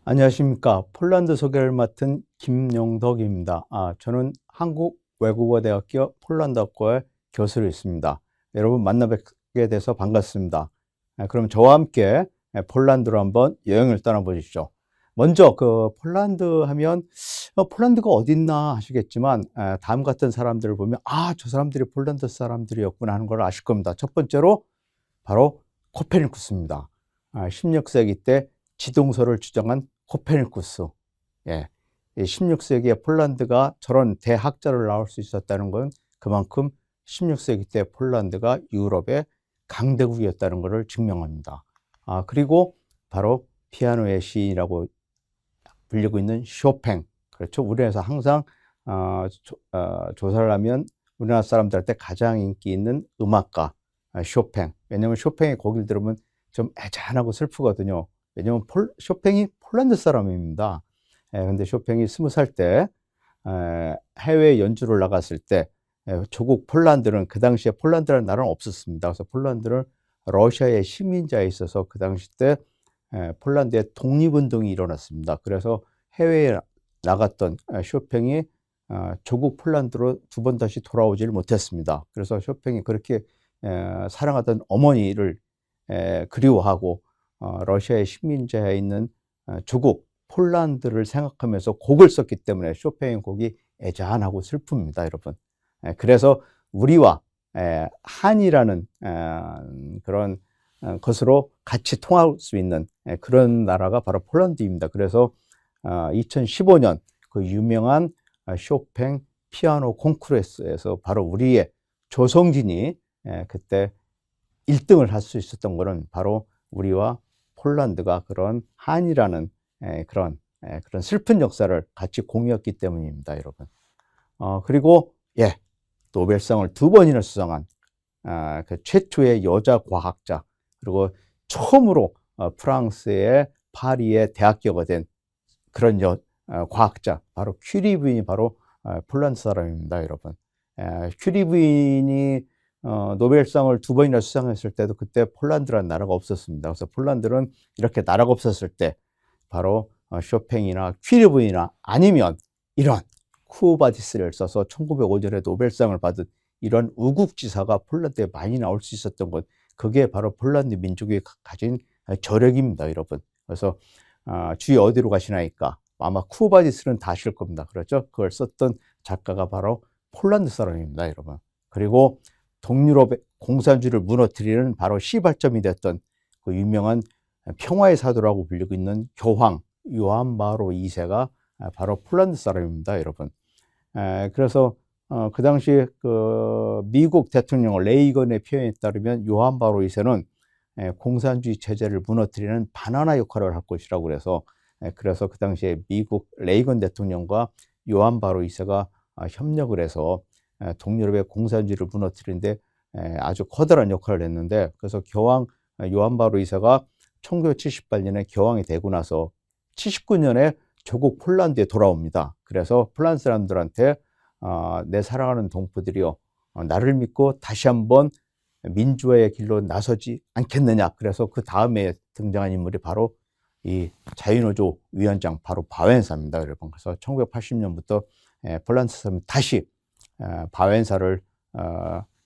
안녕하십니까. 폴란드 소개를 맡은 김용덕입니다. 저는 한국외국어대학교 폴란드어과의 교수로 있습니다. 여러분 만나 뵙게 돼서 반갑습니다. 그럼 저와 함께 폴란드로 한번 여행을 떠나보시죠. 먼저 폴란드 하면 폴란드가 어딨나 하시겠지만 다음 같은 사람들을 보면 저 사람들이 폴란드 사람들이었구나 하는 걸 아실 겁니다. 첫 번째로 바로 코페르니쿠스입니다. 16세기 때 지동설을 주장한 코페르니쿠스. 예. 16세기에 폴란드가 저런 대학자를 낳을 수 있었다는 건 그만큼 16세기 때 폴란드가 유럽의 강대국이었다는 것을 증명합니다. 그리고 바로 피아노의 시인이라고 불리고 있는 쇼팽. 그렇죠. 우리나라에서 항상 조사를 하면 우리나라 사람들한테 가장 인기 있는 음악가 쇼팽. 왜냐하면 쇼팽의 곡을 들으면 좀 애잔하고 슬프거든요. 왜냐하면 쇼팽이 폴란드 사람입니다. 근데 쇼팽이 20살 때 해외 연주를 나갔을 때 조국 폴란드는 그 당시에 폴란드라는 나라는 없었습니다. 그래서 폴란드는 러시아의 식민자에 있어서 그 당시 때 폴란드의 독립운동이 일어났습니다. 그래서 해외에 나갔던 쇼팽이 조국 폴란드로 두 번 다시 돌아오지를 못했습니다. 그래서 쇼팽이 그렇게 사랑하던 어머니를 그리워하고 러시아의 식민자에 있는 조국 폴란드를 생각하면서 곡을 썼기 때문에 쇼팽의 곡이 애잔하고 슬픕니다, 여러분. 그래서 우리와 한이라는 그런 것으로 같이 통할 수 있는 그런 나라가 바로 폴란드입니다. 그래서 2015년 그 유명한 쇼팽 피아노 콩쿠르에서 바로 우리의 조성진이 그때 1등을 할 수 있었던 것은 바로 우리와 폴란드가 그런 한이라는 그런 슬픈 역사를 같이 공유했기 때문입니다, 여러분. 그리고 노벨상을 2번이나 수상한 그 최초의 여자 과학자, 그리고 처음으로 프랑스의 파리의 대학교가 된 그런 과학자, 바로 큐리 부인이 바로 폴란드 사람입니다, 여러분. 큐리 부인이 노벨상을 2번이나 수상했을 때도 그때 폴란드라는 나라가 없었습니다. 그래서 폴란드는 이렇게 나라가 없었을 때 바로 쇼팽이나 큐리 부인이나 아니면 이런 쿠바디스를 써서 1905년에 노벨상을 받은 이런 우국지사가 폴란드에 많이 나올 수 있었던 것, 그게 바로 폴란드 민족이 가진 저력입니다, 여러분. 그래서 주위 어디로 가시나이까 아마 쿠바디스는 다 아실 겁니다. 그렇죠? 그걸 썼던 작가가 바로 폴란드 사람입니다, 여러분. 그리고 동유럽의 공산주의를 무너뜨리는 바로 시발점이 됐던 그 유명한 평화의 사도라고 불리고 있는 교황 요한 바로 2세가 바로 폴란드 사람입니다, 여러분. 그래서 그 당시 그 미국 대통령 레이건의 표현에 따르면 요한 바로 2세는 공산주의 체제를 무너뜨리는 바나나 역할을 할 것이라고 그래서 그 당시에 미국 레이건 대통령과 요한 바로 2세가 협력을 해서 동유럽의 공산주의를 무너뜨리는데 아주 커다란 역할을 했는데, 그래서 교황 요한 바로 2세가 1978년에 교황이 되고 나서 79년에 조국 폴란드에 돌아옵니다. 그래서 폴란드 사람들한테 내 사랑하는 동포들이여, 나를 믿고 다시 한번 민주화의 길로 나서지 않겠느냐. 그래서 그 다음에 등장한 인물이 바로 이 자유노조 위원장, 바로 바웬사입니다, 여러분. 그래서 1980년부터 폴란드 사람이 다시 바웬사를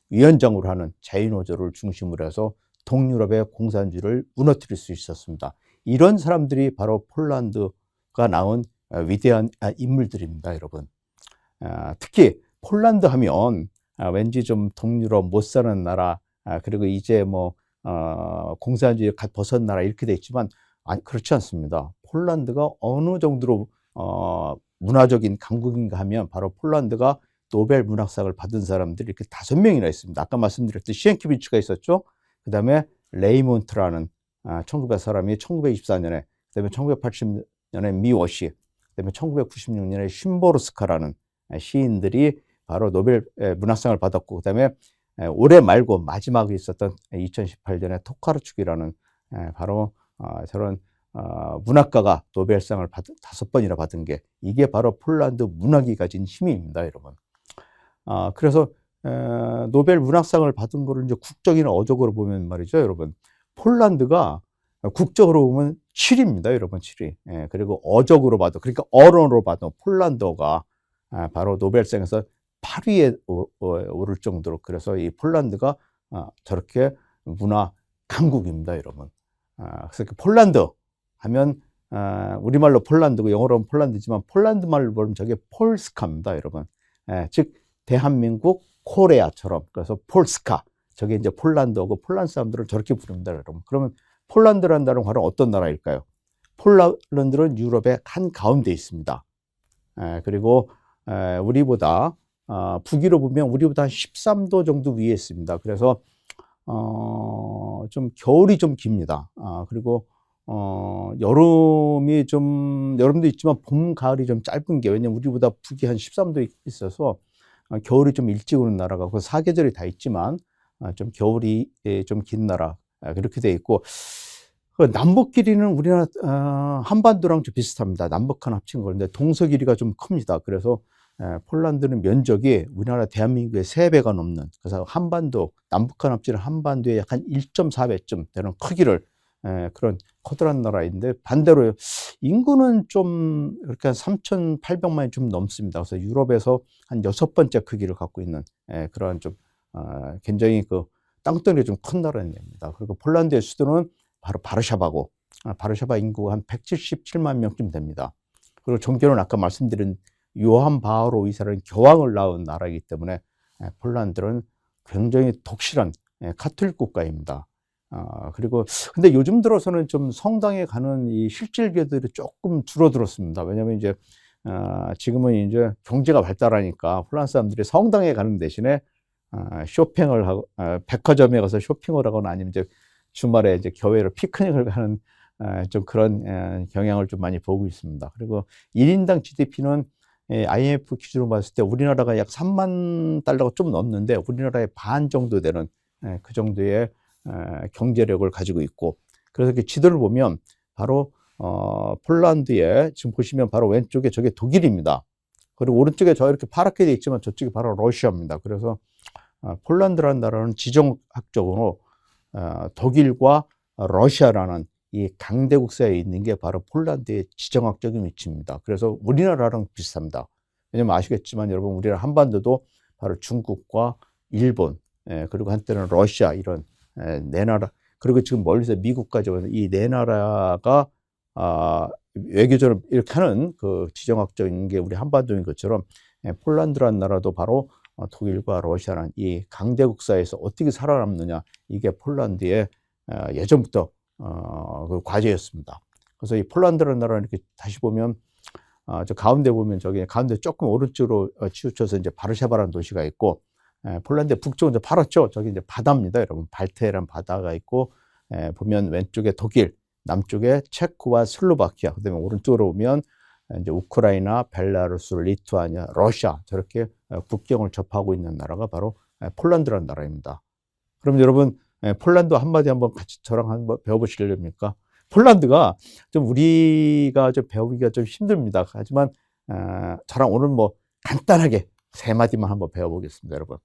위원장으로 하는 자유노조를 중심으로 해서 동유럽의 공산주의를 무너뜨릴 수 있었습니다. 이런 사람들이 바로 폴란드가 낳은 위대한 인물들입니다, 여러분. 특히 폴란드 하면 왠지 좀 동유럽 못 사는 나라, 그리고 이제 뭐 공산주의 벗어난 나라 이렇게 돼 있지만 그렇지 않습니다. 폴란드가 어느 정도로 문화적인 강국인가 하면 바로 폴란드가 노벨 문학상을 받은 사람들이 이렇게 5명이나 있습니다. 아까 말씀드렸듯이 시엔키비치가 있었죠. 그 다음에 레이몬트라는 1900 사람이 1924년에, 그 다음에 1980년에 미워시, 그 다음에 1996년에 심보르스카라는 시인들이 바로 노벨 문학상을 받았고, 그 다음에 올해 말고 마지막에 있었던 2018년에 토카르축이라는 바로 저런 문학가가 노벨상을 5번이나 받은 게, 이게 바로 폴란드 문학이 가진 힘입니다, 여러분. 그래서 노벨 문학상을 받은 거를 이제 국적이나 어적으로 보면 말이죠, 여러분. 폴란드가 국적으로 보면 7위입니다, 여러분. 7위. 예, 그리고 어적으로 봐도, 그러니까 언어로 봐도 폴란드어가 바로 노벨상에서 8위에 오를 정도로, 그래서 이 폴란드가 저렇게 문화 강국입니다, 여러분. 그래서 폴란드 하면 우리말로 폴란드고 영어로 하면 폴란드지만 폴란드 말로 보면 저게 폴스카입니다, 여러분. 즉 대한민국 코레아처럼, 그래서 폴스카, 저게 이제 폴란드어고, 폴란드 사람들은 저렇게 부릅니다, 여러분. 그러면 폴란드라는 나라는 과연 어떤 나라일까요? 폴란드는 유럽의 한 가운데 있습니다. 그리고 우리보다 북위로 보면 우리보다 13도 정도 위에 있습니다. 그래서 좀 겨울이 좀 깁니다. 그리고 여름이 좀, 여름도 있지만 봄, 가을이 좀 짧은 게, 왜냐면 우리보다 북위 한 13도 있어서 겨울이 좀 일찍 오는 나라가, 그 사계절이 다 있지만 좀 겨울이 좀 긴 나라, 그렇게 돼 있고, 그 남북 길이는 우리나라 한반도랑 좀 비슷합니다. 남북한 합친 건데 동서 길이가 좀 큽니다. 그래서 폴란드는 면적이 우리나라 대한민국의 3배가 넘는, 그래서 한반도, 남북한 합치는 한반도의 약 한 1.4배쯤 되는 크기를, 그런 커다란 나라인데, 반대로 인구는 좀 이렇게 한 3,800만이 좀 넘습니다. 그래서 유럽에서 한 6번째 크기를 갖고 있는 그런 좀 굉장히 그 땅덩이가 좀 큰 나라입니다. 그리고 폴란드의 수도는 바로 바르샤바고, 바르샤바 인구가 한 177만 명쯤 됩니다. 그리고 종교는 아까 말씀드린 요한 바오로 2세라는 교황을 낳은 나라이기 때문에 폴란드는 굉장히 독실한 카톨릭 국가입니다. 그리고 근데 요즘 들어서는 좀 성당에 가는 이 실질교들이 조금 줄어들었습니다. 왜냐하면 이제 지금은 이제 경제가 발달하니까 폴란드 사람들이 성당에 가는 대신에 쇼핑을 하고, 백화점에 가서 쇼핑을 하거나 아니면 이제 주말에 이제 교회로 피크닉을 가는 좀 그런 경향을 좀 많이 보고 있습니다. 그리고 1인당 GDP는 IMF 기준으로 봤을 때 우리나라가 약 3만 달러가 좀 넘는데 우리나라의 반 정도 되는 그 정도의 경제력을 가지고 있고, 그래서 이렇게 지도를 보면 바로 폴란드에 지금 보시면 바로 왼쪽에 저게 독일입니다. 그리고 오른쪽에 저 이렇게 파랗게 되어 있지만 저쪽이 바로 러시아입니다. 그래서 폴란드라는 나라는 지정학적으로 독일과 러시아라는 이 강대국사에 있는 게 바로 폴란드의 지정학적인 위치입니다. 그래서 우리나라랑 비슷합니다. 왜냐면 아시겠지만 여러분, 우리나라 한반도도 바로 중국과 일본, 그리고 한때는 러시아, 이런 네 나라, 그리고 지금 멀리서 미국까지 오는 이 네 나라가 외교적으로 이렇게 하는 그 지정학적인 게 우리 한반도인 것처럼 폴란드라는 나라도 바로 독일과 러시아라는 이 강대국사에서 어떻게 살아남느냐, 이게 폴란드의 예전부터 그 과제였습니다. 그래서 이 폴란드라는 나라는 이렇게 다시 보면 저 가운데 보면 저기 가운데 조금 오른쪽으로 치우쳐서 이제 바르샤바라는 도시가 있고, 폴란드 북쪽은 이제 파랗죠. 저기 이제 바다입니다, 여러분. 발트해라는 바다가 있고, 보면 왼쪽에 독일, 남쪽에 체코와 슬로바키아, 그다음에 오른쪽으로 보면 이제 우크라이나, 벨라루스, 리투아니아, 러시아, 저렇게 국경을 접하고 있는 나라가 바로 폴란드라는 나라입니다. 그럼 여러분, 폴란드 한마디 한번 같이 저랑 한번 배워보시렵니까? 폴란드가 좀 우리가 좀 배우기가 좀 힘듭니다. 하지만 저랑 오늘 뭐 간단하게 3마디만 한번 배워보겠습니다, 여러분.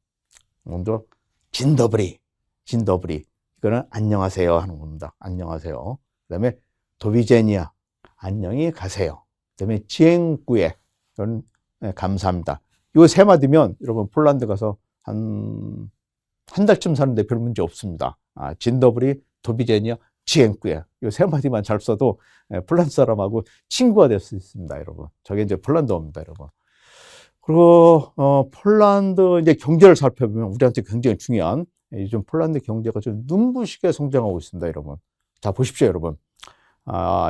먼저 진더브리, 진더브리, 이거는 안녕하세요 하는 겁니다. 안녕하세요. 그다음에 도비제니아, 안녕히 가세요. 그다음에 지앵구에, 이건 감사합니다. 이 3마디면 여러분 폴란드 가서 한 달쯤 사는데 별 문제 없습니다. 진더브리, 도비제니아, 지앵구에, 이 3마디만 잘 써도 폴란드 사람하고 친구가 될 수 있습니다, 여러분. 저게 이제 폴란드어입니다, 여러분. 그리고 폴란드 이제 경제를 살펴보면 우리한테 굉장히 중요한, 요즘 폴란드 경제가 좀 눈부시게 성장하고 있습니다, 여러분. 자, 보십시오, 여러분.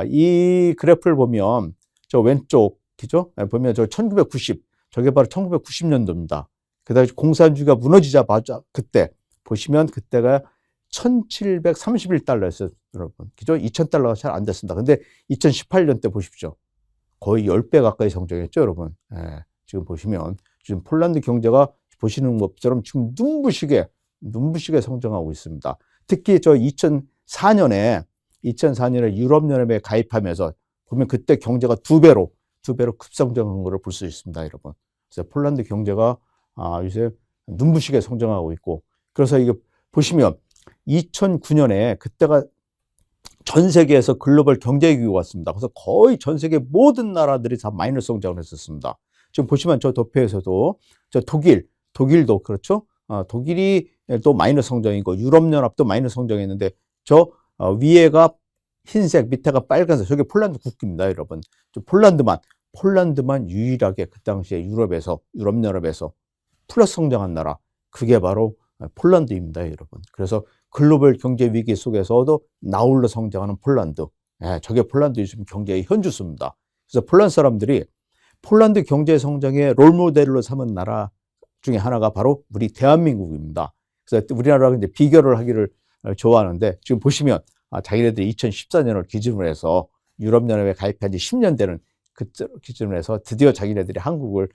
이 그래프를 보면 저 왼쪽이죠? 보면 저 1990, 저게 바로 1990년도입니다. 그다음에 공산주의가 무너지자마자 그때 보시면 그때가 1731달러였어요, 여러분. 그죠? 2000달러가 잘 안 됐습니다. 근데 2018년 때 보십시오. 거의 10배 가까이 성장했죠, 여러분. 지금 보시면 지금 폴란드 경제가 보시는 것처럼 지금 눈부시게 성장하고 있습니다. 특히 저 2004년에 유럽연합에 가입하면서 보면 그때 경제가 두 배로 급성장한 것을 볼 수 있습니다, 여러분. 그래서 폴란드 경제가 요새 눈부시게 성장하고 있고, 그래서 이거 보시면 2009년에 그때가 전 세계에서 글로벌 경제위기가 왔습니다. 그래서 거의 전 세계 모든 나라들이 다 마이너스 성장을 했었습니다. 지금 보시면 저 도표에서도 저 독일도 그렇죠. 독일이 또 마이너스 성장이고 유럽연합도 마이너스 성장했는데 저 위에가 흰색, 밑에가 빨간색, 저게 폴란드 국기입니다, 여러분. 폴란드만 유일하게 그 당시에 유럽연합에서 플러스 성장한 나라, 그게 바로 폴란드입니다, 여러분. 그래서 글로벌 경제 위기 속에서도 나홀로 성장하는 폴란드, 저게 폴란드 요즘 경제의 현주소입니다. 그래서 폴란드 사람들이 폴란드 경제 성장의 롤모델로 삼은 나라 중에 하나가 바로 우리 대한민국입니다. 그래서 우리나라가 이제 비교를 하기를 좋아하는데, 지금 보시면 자기네들이 2014년을 기준으로 해서 유럽연합에 가입한 지 10년 되는 그 기준으로 해서 드디어 자기네들이 한국을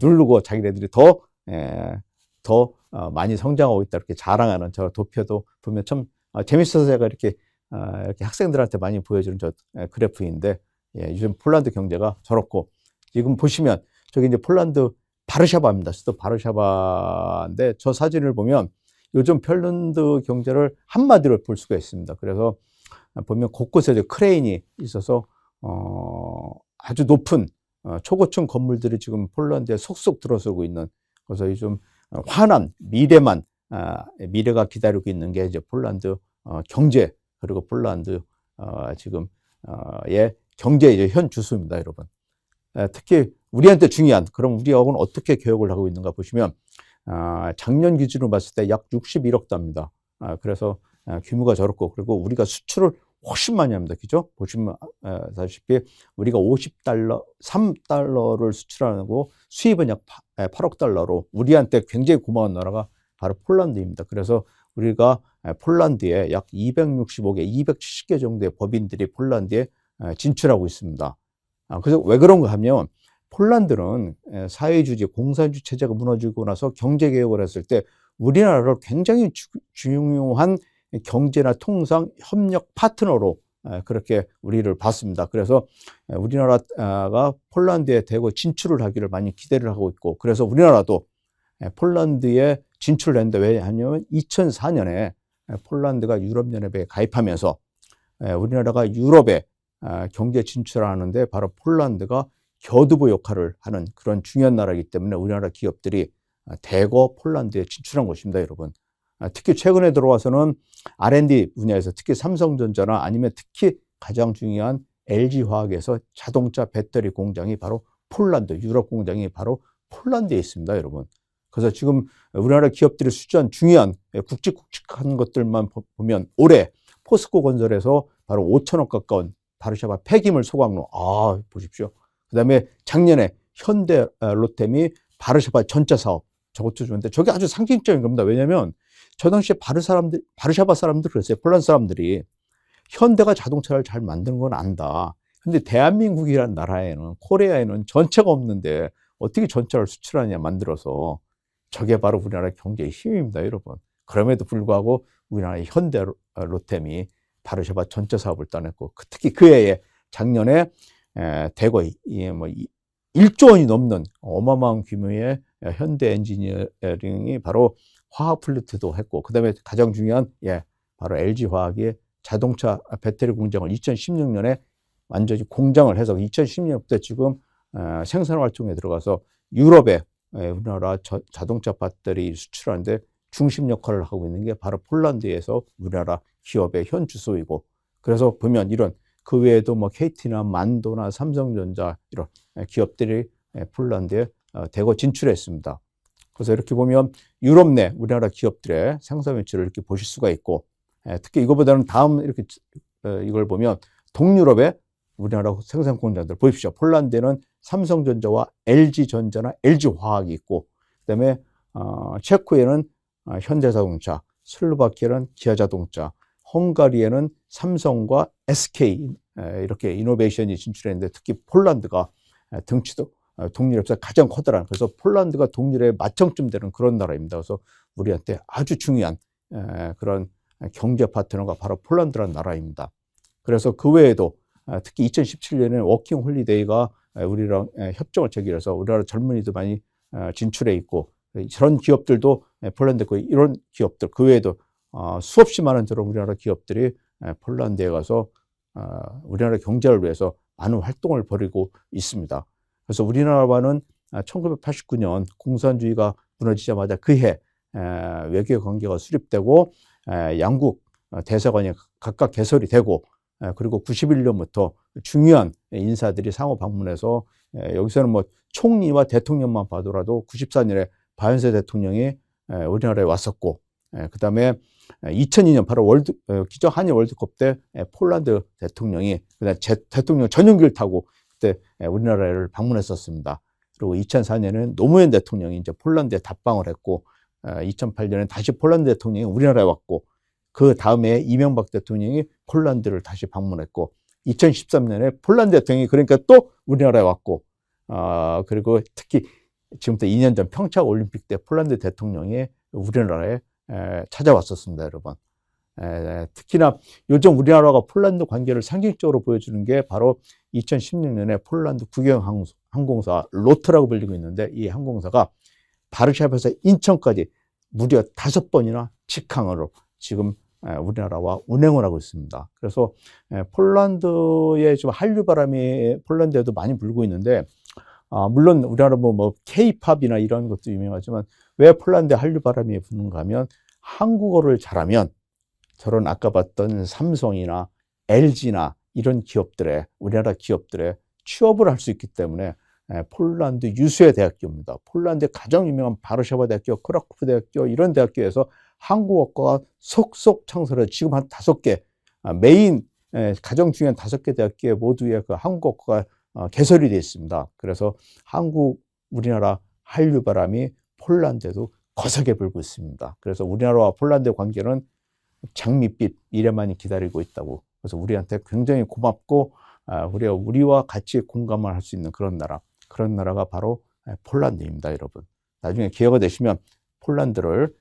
누르고 자기네들이 더 많이 성장하고 있다, 이렇게 자랑하는 저 도표도 보면 참 재밌어서 제가 이렇게 학생들한테 많이 보여주는 저 그래프인데, 요즘 폴란드 경제가 저렇고, 지금 보시면 저기 이제 폴란드 바르샤바입니다. 수도 바르샤바인데 저 사진을 보면 요즘 폴란드 경제를 한마디로 볼 수가 있습니다. 그래서 보면 곳곳에 크레인이 있어서 아주 높은 초고층 건물들이 지금 폴란드에 속속 들어서고 있는, 그래서 요즘 환한 미래가 기다리고 있는 게 이제 폴란드 경제, 그리고 폴란드 지금의 경제의 이제 현 주소입니다, 여러분. 특히 우리한테 중요한, 그럼 우리하고는 어떻게 개혁을 하고 있는가 보시면 작년 기준으로 봤을 때 약 61억 달러입니다. 그래서 규모가 저렇고, 그리고 우리가 수출을 훨씬 많이 합니다. 그죠? 보시면 아시다시피 우리가 3달러를 수출하고 수입은 약 8억 달러로 우리한테 굉장히 고마운 나라가 바로 폴란드입니다. 그래서 우리가 폴란드에 약 265개, 270개 정도의 법인들이 폴란드에 진출하고 있습니다. 그래서 왜 그런가 하면, 폴란드는 사회주의, 공산주의 체제가 무너지고 나서 경제개혁을 했을 때 우리나라를 굉장히 중요한 경제나 통상 협력 파트너로 그렇게 우리를 봤습니다. 그래서 우리나라가 폴란드에 대거 진출을 하기를 많이 기대를 하고 있고, 그래서 우리나라도 폴란드에 진출을 했는데, 왜냐하면 2004년에 폴란드가 유럽연합에 가입하면서 우리나라가 유럽에 경제 진출하는데 바로 폴란드가 교두보 역할을 하는 그런 중요한 나라이기 때문에 우리나라 기업들이 대거 폴란드에 진출한 것입니다, 여러분. 특히 최근에 들어와서는 R&D 분야에서 특히 삼성전자나 아니면 특히 가장 중요한 LG화학에서 자동차 배터리 공장이 바로 폴란드, 유럽 공장이 바로 폴란드에 있습니다, 여러분. 그래서 지금 우리나라 기업들이 수주한 중요한 굵직굵직한 것들만 보면 올해 포스코 건설에서 바로 5천억 가까운 바르샤바 폐기물 소각로, 보십시오. 그 다음에 작년에 현대 로템이 바르샤바 전차 사업, 저것도 좋은데 저게 아주 상징적인 겁니다. 왜냐하면 저 당시에 바르샤바 사람들 그랬어요. 폴란드 사람들이 현대가 자동차를 잘 만드는 건 안다. 근데 대한민국이라는 나라에는, 코리아에는 전차가 없는데 어떻게 전차를 수출하냐, 만들어서. 저게 바로 우리나라 경제의 힘입니다, 여러분. 그럼에도 불구하고 우리나라의 현대 로템이 바르샤바 전차 사업을 따냈고, 특히 그 해에 작년에 대거 1조 원이 넘는 어마어마한 규모의 현대 엔지니어링이 바로 화학 플리트도 했고, 그 다음에 가장 중요한 바로 LG화학이 자동차 배터리 공장을 2016년에 완전히 공장을 해서 2010년부터 지금 생산 활동에 들어가서 유럽에 우리나라 자동차 배터리 수출하는데 중심 역할을 하고 있는 게 바로 폴란드에서 우리나라 기업의 현 주소이고, 그래서 보면 이런 그 외에도 뭐 KT나 만도나 삼성전자 이런 기업들이 폴란드에 대거 진출했습니다. 그래서 이렇게 보면 유럽 내 우리나라 기업들의 생산 위치를 이렇게 보실 수가 있고, 특히 이거보다는 다음 이렇게 이걸 보면 동유럽의 우리나라 생산 공장들 보십시오. 폴란드에는 삼성전자와 LG전자나 LG화학이 있고, 그다음에 체코에는 현대자동차, 슬로바키아는 기아자동차, 헝가리에는 삼성과 SK 이렇게 이노베이션이 진출했는데, 특히 폴란드가 등치도 동유럽에서 가장 커다란, 그래서 폴란드가 동유럽의 마청쯤 되는 그런 나라입니다. 그래서 우리한테 아주 중요한 그런 경제 파트너가 바로 폴란드라는 나라입니다. 그래서 그 외에도 특히 2017년에 워킹 홀리데이가 우리랑 협정을 체결해서 우리나라 젊은이도 많이 진출해 있고, 저런 기업들도 폴란드 있고, 이런 기업들 그 외에도 수없이 많은 저런 우리나라 기업들이 폴란드에 가서 우리나라 경제를 위해서 많은 활동을 벌이고 있습니다. 그래서 우리나라와는 1989년 공산주의가 무너지자마자 그해 외교 관계가 수립되고 양국 대사관이 각각 개설이 되고 그리고 91년부터 중요한 인사들이 상호 방문해서 여기서는 뭐 총리와 대통령만 봐더라도 94년에 바이엔세 대통령이 우리나라에 왔었고 그 다음에 2002년 바로 기저 한일 월드컵 때 폴란드 대통령이 그다음 대통령 전용기를 타고 그때 우리나라를 방문했었습니다. 그리고 2004년에는 노무현 대통령이 이제 폴란드에 답방을 했고 2008년에 다시 폴란드 대통령이 우리나라에 왔고 그 다음에 이명박 대통령이 폴란드를 다시 방문했고 2013년에 폴란드 대통령이 그러니까 또 우리나라에 왔고 그리고 특히 지금부터 2년 전 평창 올림픽 때 폴란드 대통령이 우리나라에 찾아왔었습니다, 여러분. 특히나 요즘 우리나라가 폴란드 관계를 상징적으로 보여주는 게 바로 2016년에 폴란드 국영 항공사 로트라고 불리고 있는데 이 항공사가 바르샤바에서 인천까지 무려 5번이나 직항으로 지금 우리나라와 운행을 하고 있습니다. 그래서 폴란드의 지금 한류바람이 폴란드에도 많이 불고 있는데 물론 우리나라 뭐 K-팝이나 이런 것도 유명하지만 왜 폴란드에 한류바람이 부는가 하면 한국어를 잘하면 저런 아까 봤던 삼성이나 LG나 이런 기업들의 우리나라 기업들의 취업을 할 수 있기 때문에 폴란드 유수의 대학교입니다. 폴란드의 가장 유명한 바르샤바 대학교, 크라쿠프 대학교 이런 대학교에서 한국어과가 속속 창설해 지금 한 5개 메인 가장 중요한 5개 대학교에 모두의 그 한국어과가 개설이 되어 있습니다. 그래서 우리나라 한류바람이 폴란드에도 거세게 불고 있습니다. 그래서 우리나라와 폴란드의 관계는 장밋빛 미래만이 기다리고 있다고. 그래서 우리한테 굉장히 고맙고 우리와 같이 공감을 할 수 있는 그런 나라가 바로 폴란드입니다, 여러분. 나중에 기회가 되시면 폴란드를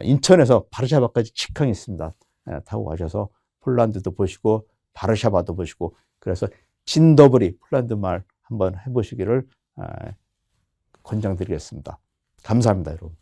인천에서 바르샤바까지 직항이 있습니다. 타고 가셔서 폴란드도 보시고 바르샤바도 보시고 그래서 진더블이 폴란드 말 한번 해보시기를 권장드리겠습니다. 감사합니다, 여러분.